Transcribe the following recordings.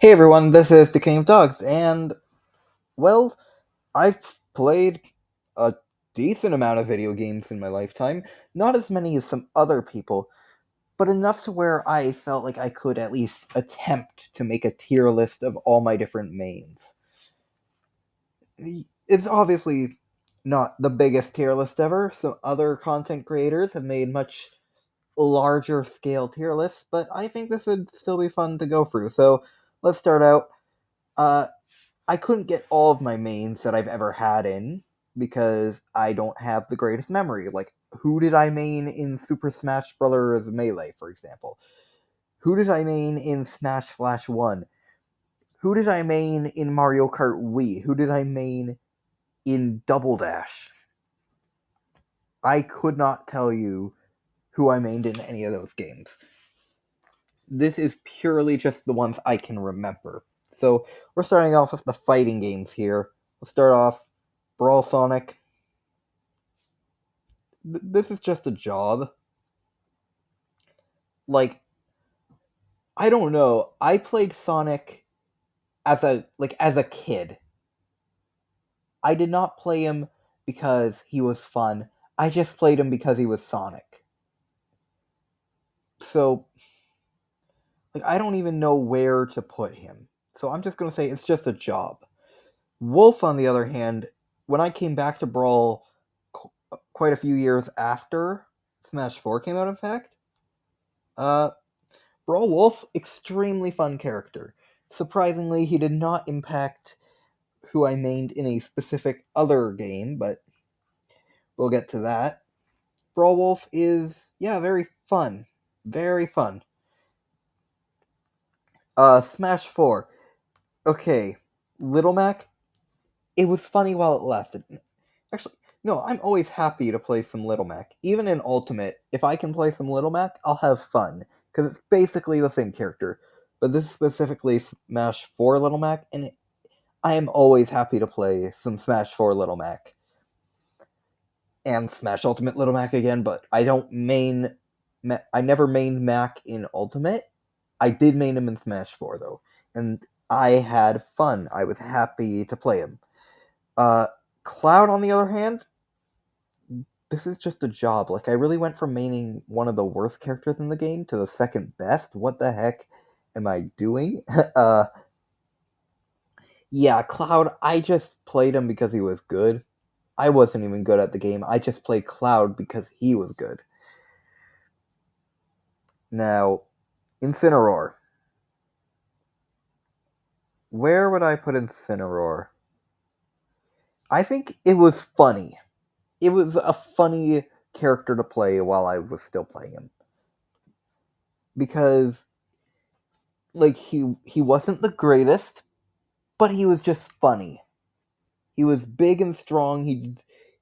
Hey everyone, this is the King of Dogs, and well, I've played a decent amount of video games in my lifetime. Not as many as some other people, but enough to where I felt like I could at least attempt to make a tier list of all my different mains. It's obviously not the biggest tier list ever. Some other content creators have made much larger scale tier lists, but I think this would still be fun to go through. So let's start out. Uh, I couldn't get all of my mains that I've ever had in because I don't have the greatest memory. Like, who did I main in Super Smash Bros. Melee, for example? Who did I main in Smash Flash 1? Who did I main in Mario Kart Wii? Who did I main in Double Dash? I could not tell you who I mained in any of those games. This is purely just the ones I can remember. So, we're starting off with the fighting games here. Let's start off Brawl Sonic. This is just a job. Like, I don't know. I played Sonic as a kid. I did not play him because he was fun. I just played him because he was Sonic. So, like, I don't even know where to put him. So I'm just gonna say it's just a job. Wolf, on the other hand, when I came back to Brawl quite a few years after Smash 4 came out, in fact, uh, Brawl Wolf, extremely fun character. Surprisingly, he did not impact who I mained in a specific other game, but we'll get to that. Brawl Wolf is, yeah, very fun. Very fun. Smash 4. Okay, Little Mac, it was funny while it lasted. Actually, no, I'm always happy to play some Little Mac. Even in Ultimate, if I can play some Little Mac, I'll have fun. Because it's basically the same character. But this is specifically Smash 4 Little Mac, and I am always happy to play some Smash 4 Little Mac. And Smash Ultimate Little Mac again, but I don't main. I never mained Mac in Ultimate. I did main him in Smash 4, though. And I had fun. I was happy to play him. Uh, Cloud, on the other hand, this is just a job. Like, I really went from maining one of the worst characters in the game to the second best. What the heck am I doing? Yeah, Cloud, I just played him because he was good. I wasn't even good at the game. I just played Cloud because he was good. Now, Incineroar. Where would I put Incineroar? I think it was funny. It was a funny character to play while I was still playing him. Because like he wasn't the greatest, but he was just funny. He was big and strong. He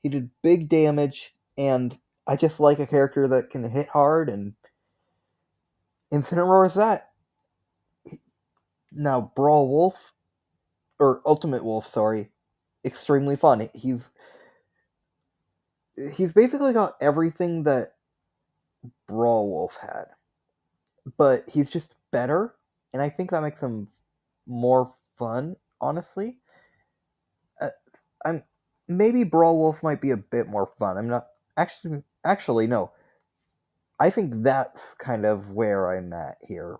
did big damage, and I just like a character that can hit hard, and Incineroar is that. Now Brawl Wolf or Ultimate Wolf, sorry, extremely fun. He's basically got everything that Brawl Wolf had, but he's just better, and I think that makes him more fun. Honestly, uh, I'm maybe Brawl Wolf might be a bit more fun. I'm not actually no. I think that's kind of where I'm at here.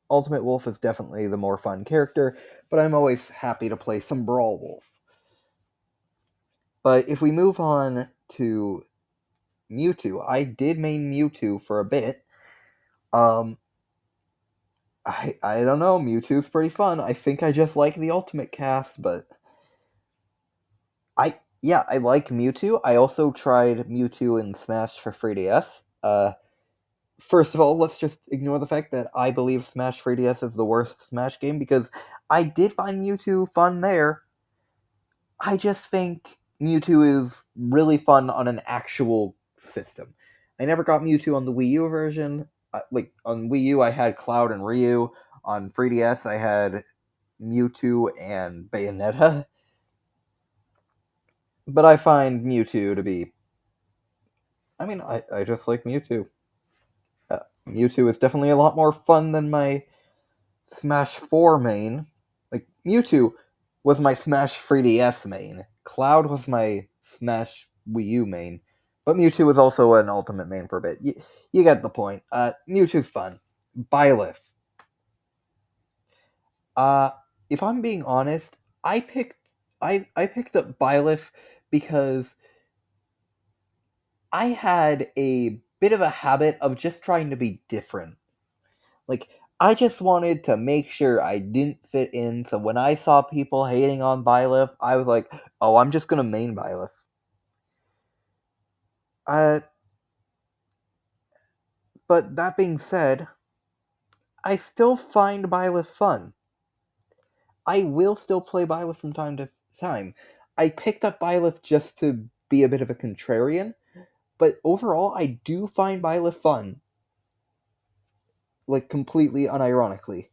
Ultimate Wolf is definitely the more fun character, but I'm always happy to play some Brawl Wolf. But if we move on to Mewtwo, I did main Mewtwo for a bit. Um, I don't know. Mewtwo's pretty fun. I think I just like the Ultimate cast, but I like Mewtwo. I also tried Mewtwo in Smash for 3DS. First of all, let's just ignore the fact that I believe Smash 3DS is the worst Smash game because I did find Mewtwo fun there. I just think Mewtwo is really fun on an actual system. I never got Mewtwo on the Wii U version. Like on Wii U, I had Cloud and Ryu. On 3DS, I had Mewtwo and Bayonetta. But I find Mewtwo to be. I mean, I just like Mewtwo. Mewtwo is definitely a lot more fun than my Smash 4 main, like Mewtwo was my Smash 3DS main. Cloud was my Smash Wii U main. But Mewtwo was also an Ultimate main for a bit. You get the point. Mewtwo's fun. Byleth. Uh, if I'm being honest, I picked up Byleth because I had a bit of a habit of just trying to be different. Like, I just wanted to make sure I didn't fit in, so when I saw people hating on Byleth, I was like, oh, I'm just gonna main Byleth. Uh, but that being said, I still find Byleth fun. I will still play Byleth from time to time. I picked up Byleth just to be a bit of a contrarian, but overall, I do find Byleth fun. Like, completely unironically.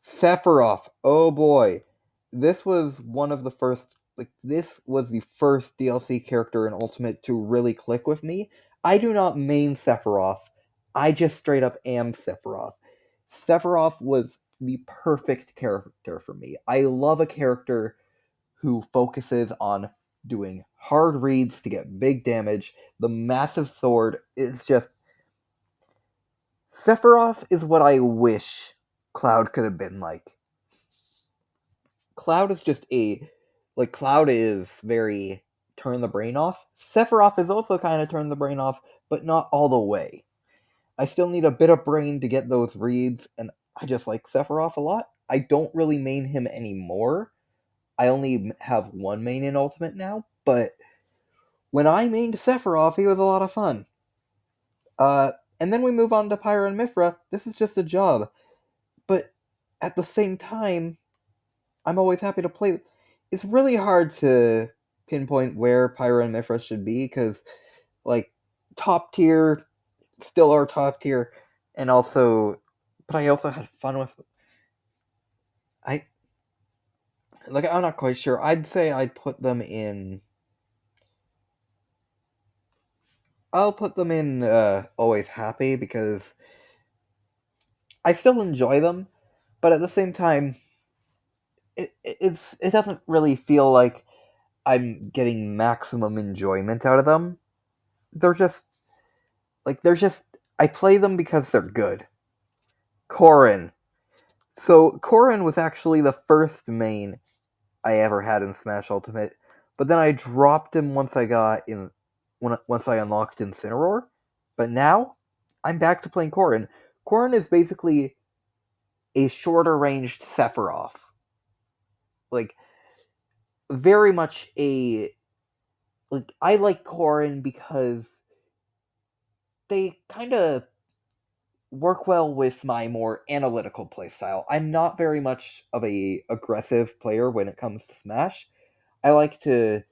Sephiroth, oh boy. This was one of the first, like, this was the first DLC character in Ultimate to really click with me. I do not main Sephiroth, I just straight up am Sephiroth. Sephiroth was the perfect character for me. I love a character who focuses on doing hard reads to get big damage. The massive sword is just. Sephiroth is what I wish Cloud could have been like. Cloud is just a. Like, Cloud is very turn the brain off. Sephiroth is also kind of turn the brain off, but not all the way. I still need a bit of brain to get those reads, and I just like Sephiroth a lot. I don't really main him anymore. I only have one main in Ultimate now, but when I mained Sephiroth, he was a lot of fun. Uh, and then we move on to Pyra and Mithra. This is just a job, but at the same time, I'm always happy to play. It's really hard to pinpoint where Pyra and Mithra should be because, like, top tier still are top tier, and also, but I also had fun with. I like. I'm not quite sure. I'd say I'd put them in. I'll put them in always happy because I still enjoy them, but at the same time, it doesn't really feel like I'm getting maximum enjoyment out of them. They're just they're just I play them because they're good. Corrin. So Corrin was actually the first main I ever had in Smash Ultimate, but then I dropped him once I unlocked Incineroar. But now I'm back to playing Corrin. Corrin is basically a shorter ranged Sephiroth. Like, very much a I like Corrin because they kind of work well with my more analytical playstyle. I'm not very much of a aggressive player when it comes to Smash. I like to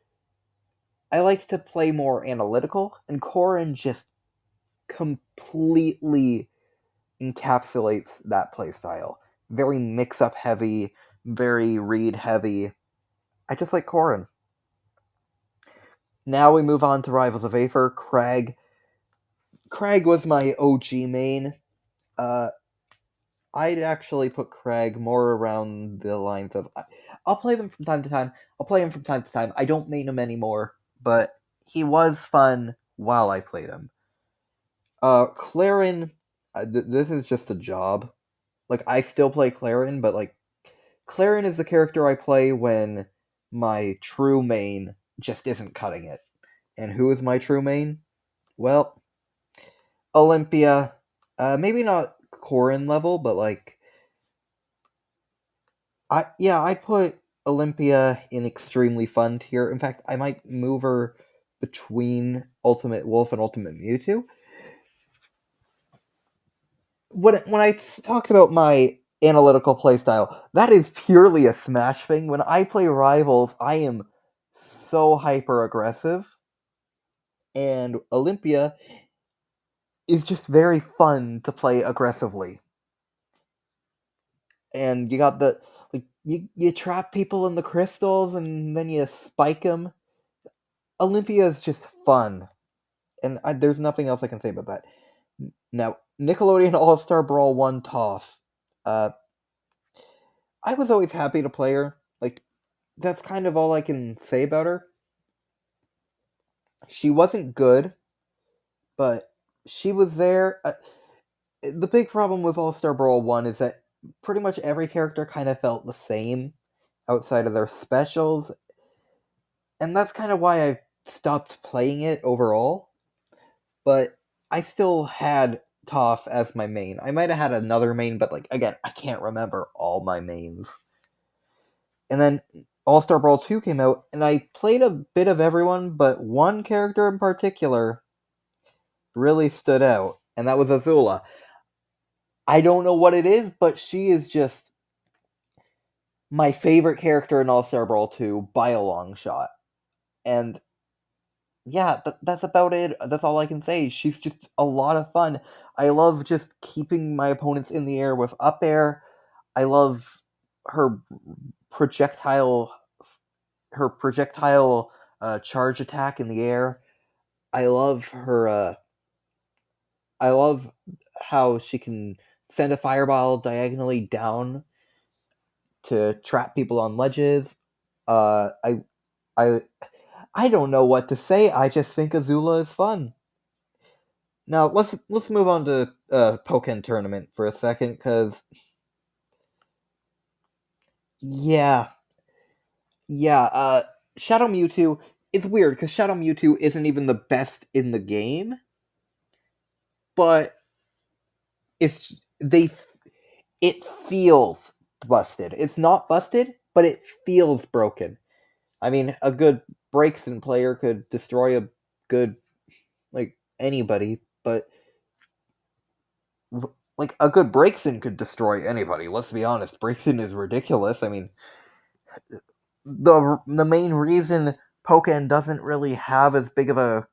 I like to play more analytical, and Corrin just completely encapsulates that playstyle. Very mix up heavy, very read heavy. I just like Corrin. Now we move on to Rivals of Aether. Crag was my OG main. Uh, I'd actually put Craig more around the lines of I'll play them from time to time. I'll play him from time to time. I don't main him anymore, but he was fun while I played him. Clarin, this is just a job. Like, I still play Clarin, but like Clarin is the character I play when my true main just isn't cutting it. And who is my true main? Well, Olympia. Maybe not Corin level, but like I put Olympia in extremely fun tier. In fact, I might move her between Ultimate Wolf and Ultimate Mewtwo. When I talked about my analytical playstyle, that is purely a Smash thing. When I play Rivals, I am so hyper aggressive, and Olympia is just very fun to play aggressively. And you got the you trap people in the crystals and then you spike them. Olympia is just fun, and there's nothing else I can say about that. Now, Nickelodeon All Star Brawl 1 Toph. Uh, I was always happy to play her. Like, that's kind of all I can say about her. She wasn't good, but she was there. The big problem with All Star Brawl 1 is that pretty much every character kind of felt the same outside of their specials, and that's kind of why I stopped playing it overall. But I still had Toph as my main. I might have had another main, but like again, I can't remember all my mains. And then All Star Brawl 2 came out, and I played a bit of everyone, but one character in particular really stood out, and that was Azula. I don't know what it is, but she is just my favorite character in All Star Brawl 2 by a long shot. And yeah, that's about it. That's all I can say. She's just a lot of fun. I love just keeping my opponents in the air with up air. I love her projectile her projectile charge attack in the air. I love her I love how she can send a fireball diagonally down to trap people on ledges. Uh, I I I don't know what to say. I just think Azula is fun. Now let's move on to Pokken Tournament for a second, because yeah, yeah, Shadow Mewtwo is weird because Shadow Mewtwo isn't even the best in the game, but if they it feels busted. It's not busted, but it feels broken. I mean, a good Braixen player could destroy a good like anybody, but like a good Braixen could destroy anybody. Let's be honest, Braixen is ridiculous. I mean, the main reason Pokken doesn't really have as big of a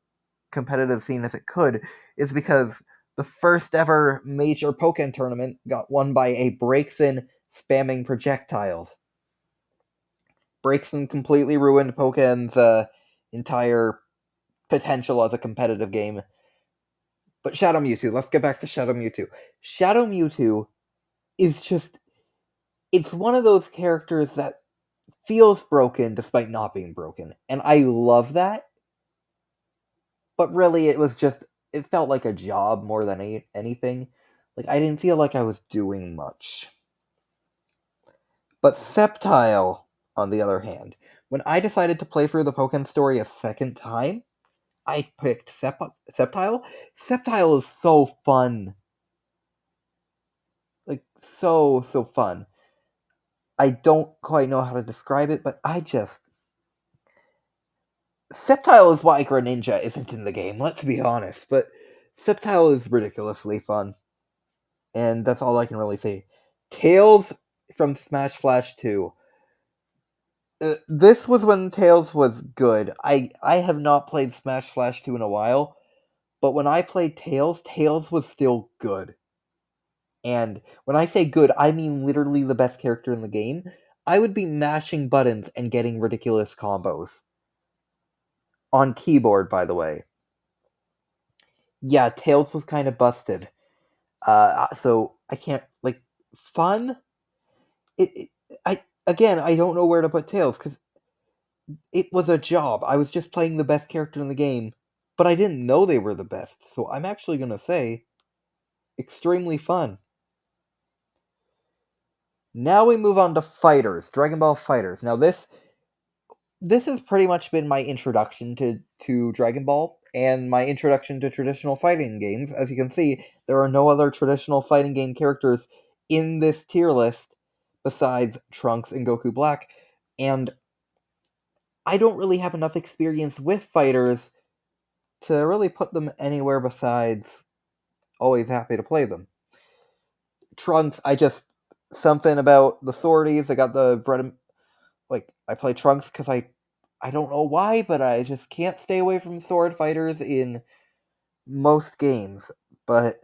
competitive scene as it could is because the first ever major Pokken tournament got won by a Braixen spamming projectiles. Braixen completely ruined Pokken's entire potential as a competitive game. But Shadow Mewtwo, let's get back to Shadow Mewtwo. Shadow Mewtwo is just, it's one of those characters that feels broken despite not being broken. And I love that. But really, it felt like a job more than anything. Like, I didn't feel like I was doing much. But Sceptile, on the other hand, when I decided to play through the Pokemon story a second time, I picked Sceptile. Sceptile is so fun. Like, so fun. I don't quite know how to describe it, but Sceptile is why Greninja isn't in the game, let's be honest, but Sceptile is ridiculously fun, and that's all I can really say. Tails from Smash Flash 2. This was when Tails was good. I have not played Smash Flash 2 in a while, but when I played Tails, Tails was still good. And when I say good, I mean literally the best character in the game. I would be mashing buttons and getting ridiculous combos. On keyboard, by the way. Yeah, Tails was kind of busted. So I can't, like, fun? It I again, I don't know where to put Tails, because it was a job. I was just playing the best character in the game, but I didn't know they were the best. So I'm actually gonna say extremely fun. Now we move on to Fighters, Dragon Ball Fighters. Now this has pretty much been my introduction to Dragon Ball and my introduction to traditional fighting games. As you can see, there are no other traditional fighting game characters in this tier list besides Trunks and Goku Black, and I don't really have enough experience with fighters to really put them anywhere besides always happy to play them. Trunks, I just something about the swordies. I got the bread and like I play Trunks because I don't know why, but I just can't stay away from sword fighters in most games. But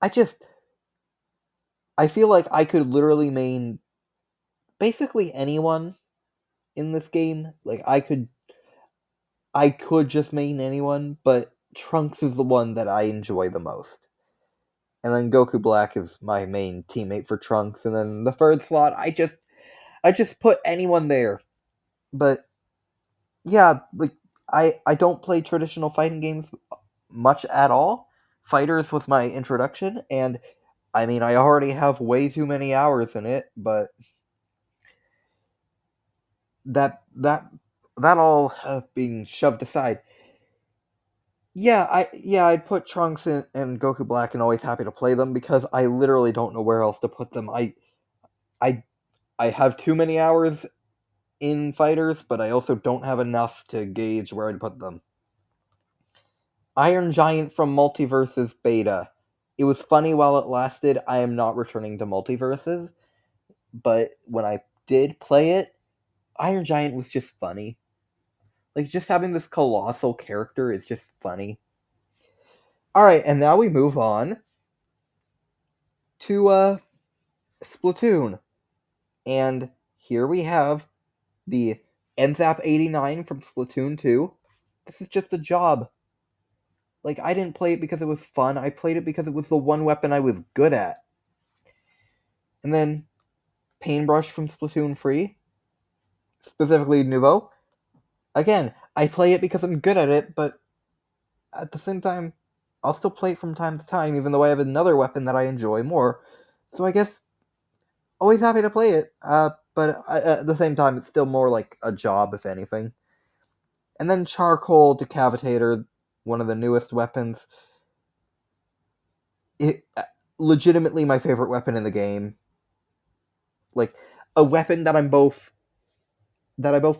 I just I feel like I could literally main basically anyone in this game. Like I could just main anyone, but Trunks is the one that I enjoy the most. And then Goku Black is my main teammate for Trunks, and then the third slot, I just put anyone there. But yeah, like I don't play traditional fighting games much at all. Fighters was my introduction, and I mean I already have way too many hours in it, but that all being shoved aside, I'd put Trunks and Goku Black and always happy to play them because I literally don't know where else to put them. I I have too many hours in fighters, but I also don't have enough to gauge where I'd put them. Iron Giant from Multiverses Beta. It was funny while it lasted. I am not returning to Multiverses, but when I did play it, Iron Giant was just funny. Like just having this colossal character is just funny. All right, and now we move on to Splatoon. And here we have the NZAP 89 from Splatoon 2. This is just a job. Like, I didn't play it because it was fun. I played it because it was the one weapon I was good at. And then Paintbrush from Splatoon 3, specifically Nouveau. Again, I play it because I'm good at it, but at the same time, I'll still play it from time to time, even though I have another weapon that I enjoy more. So I guess always happy to play it. But at the same time, it's still more like a job, if anything. And then Charcoal Decapitator, one of the newest weapons. It legitimately my favorite weapon in the game. Like a weapon that I both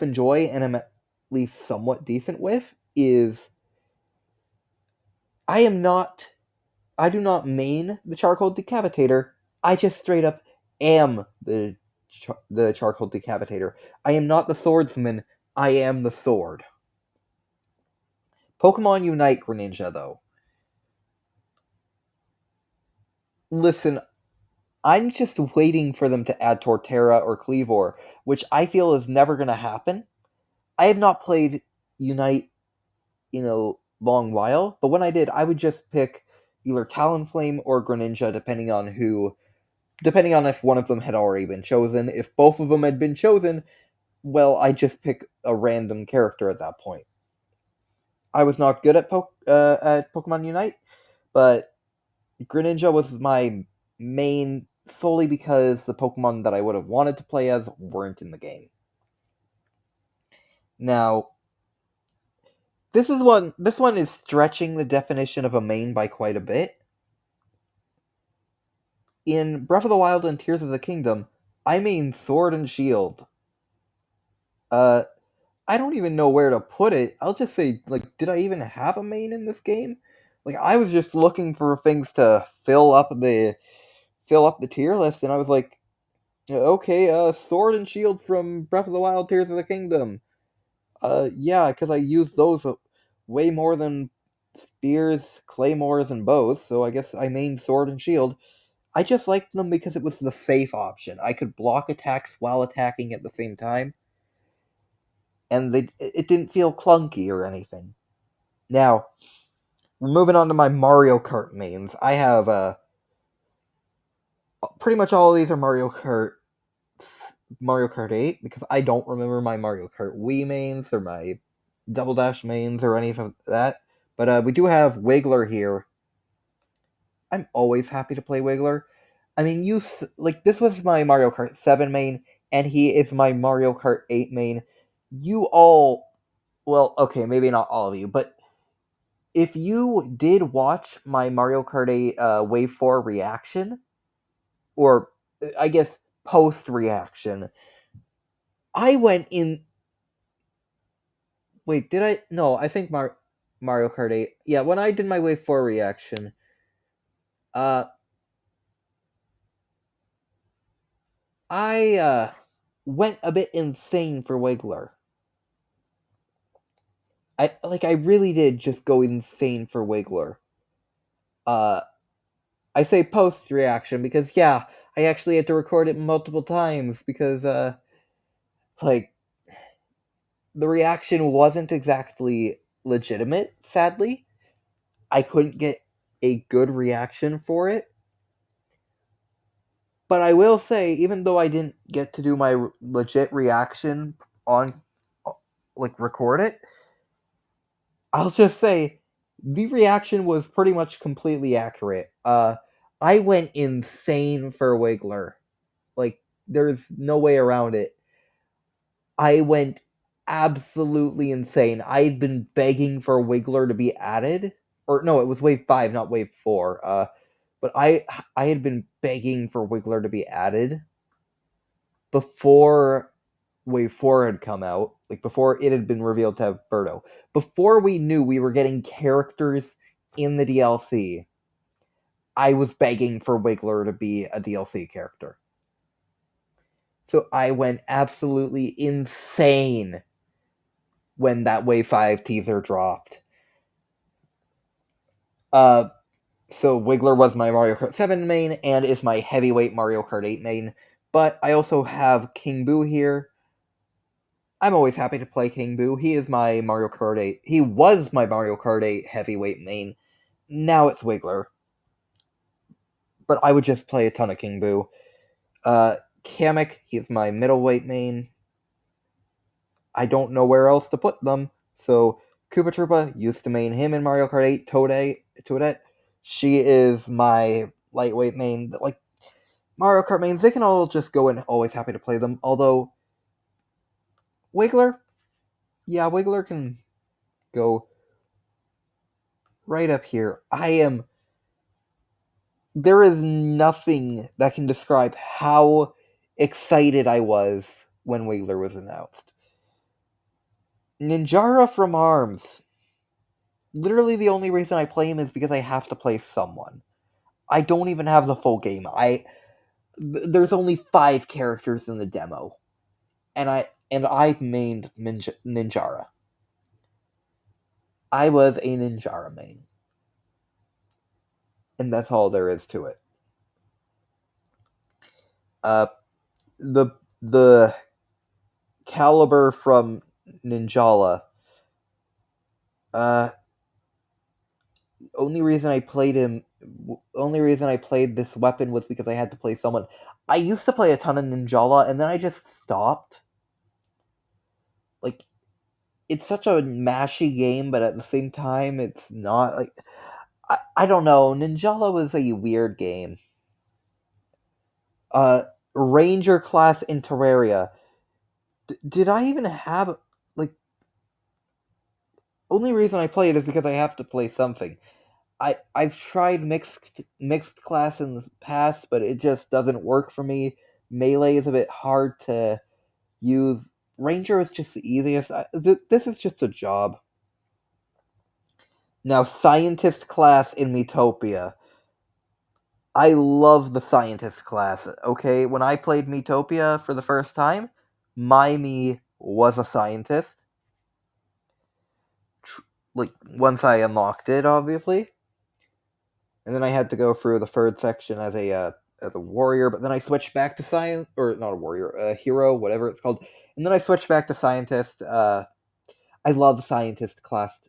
enjoy and am at least somewhat decent with is I am not I do not main the Charcoal Decapitator. I just straight up am the Charcoal Decapitator. I am not the swordsman. I am the sword. Pokemon Unite Greninja, though. Listen, I'm just waiting for them to add Torterra or Cleavor, which I feel is never going to happen. I have not played Unite in a long while, but when I did, I would just pick either Talonflame or Greninja, depending on if one of them had already been chosen. If both of them had been chosen, well, I just pick a random character at that point. I was not good at Pokemon Unite, but Greninja was my main solely because the Pokemon that I would have wanted to play as weren't in the game. Now, this one is stretching the definition of a main by quite a bit. In Breath of the Wild and Tears of the Kingdom, I main Sword and Shield. Uh, I don't even know where to put it. I'll just say, like, did I even have a main in this game? Like, I was just looking for things to fill up the tier list, and I was like, okay, Sword and Shield from Breath of the Wild, Tears of the Kingdom. Yeah, because I use those way more than spears, claymores, and bows. So I guess I main Sword and Shield. I just liked them because it was the safe option. I could block attacks while attacking at the same time, and it didn't feel clunky or anything. Now, moving on to my Mario Kart mains. I have pretty much all of these are Mario Kart 8 because I don't remember my Mario Kart Wii mains or my Double Dash mains or any of that. But we do have Wiggler here. I'm always happy to play Wiggler. I mean, like this was my Mario Kart 7 main, and he is my Mario Kart 8 main. You all, well, okay, maybe not all of you, but if you did watch my Mario Kart 8 Wave 4 reaction, or I guess post reaction, I went in. Wait, did I? No, I think Mario Kart 8. Yeah, when I did my Wave 4 reaction, uh, I went a bit insane for Wiggler. I really did just go insane for Wiggler. Uh, I say post reaction because yeah, I actually had to record it multiple times because like the reaction wasn't exactly legitimate. Sadly, I couldn't get a good reaction for it. But I will say, even though I didn't get to do my legit reaction on, like, record it, I'll just say the reaction was pretty much completely accurate. I went insane for Wiggler. Like, there's no way around it. I went absolutely insane. I had been begging for Wiggler to be added. Or no, it was wave 5, not wave 4. But I had been begging for Wiggler to be added before wave 4 had come out, like before it had been revealed to have Birdo. Before we knew we were getting characters in the DLC, I was begging for Wiggler to be a DLC character. So I went absolutely insane when that Wave 5 teaser dropped. So Wiggler was my Mario Kart 7 main and is my heavyweight Mario Kart 8 main, but I also have King Boo here. I'm always happy to play King Boo. He is my Mario Kart 8. He was my Mario Kart 8 heavyweight main. Now it's Wiggler. But I would just play a ton of King Boo. Kamek, he's my middleweight main. I don't know where else to put them. So Koopa Troopa used to main him in Mario Kart 8. Toadette, she is my lightweight main. Like, Mario Kart mains, they can all just go and always happy to play them. Although, Wiggler, yeah, Wiggler can go right up here. There is nothing that can describe how excited I was when Wiggler was announced. Ninjara from ARMS. Literally the only reason I play him is because I have to play someone. I don't even have the full game. There's only 5 characters in the demo. And I mained Ninjara. I was a Ninjara main. And that's all there is to it. The caliber from Ninjala. Only reason I played this weapon was because I had to play someone. I used to play a ton of Ninjala, and then I just stopped. Like, it's such a mashy game, but at the same time, it's not. Like, I don't know. Ninjala was a weird game. Ranger class in Terraria. Did I even have, like? Only reason I play it is because I have to play something. I've tried mixed class in the past, but it just doesn't work for me. Melee is a bit hard to use. Ranger is just the easiest. This is just a job. Now, scientist class in Metopia. I love the scientist class. Okay, when I played Metopia for the first time, my me was a scientist. Like, once I unlocked it, obviously. And then I had to go through the third section as a warrior, but then I switched back to science, or not a warrior, a hero, whatever it's called. And then I switched back to scientist. I love scientist class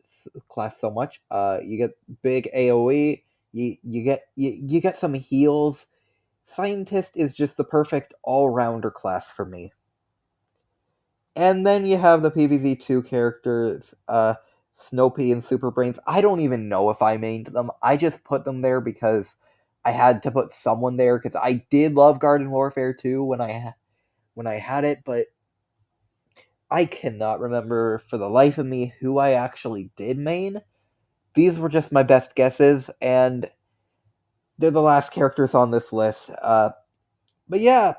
so much. You get big AOE. You get some heals. Scientist is just the perfect all rounder class for me. And then you have the PvZ2 characters, Snowpea and Super Brains. I don't even know if I mained them. I just put them there because I had to put someone there, because I did love Garden Warfare 2 when I had it, but I cannot remember for the life of me who I actually did main. These were just my best guesses, and they're the last characters on this list. But yeah,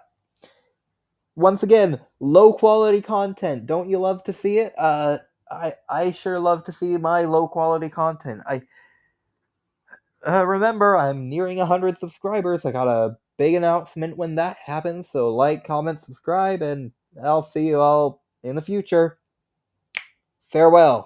once again, low quality content. Don't you love to see it? I sure love to see my low quality content. I remember I'm nearing 100 subscribers. I got a big announcement when that happens. So like, comment, subscribe, and I'll see you all in the future. Farewell.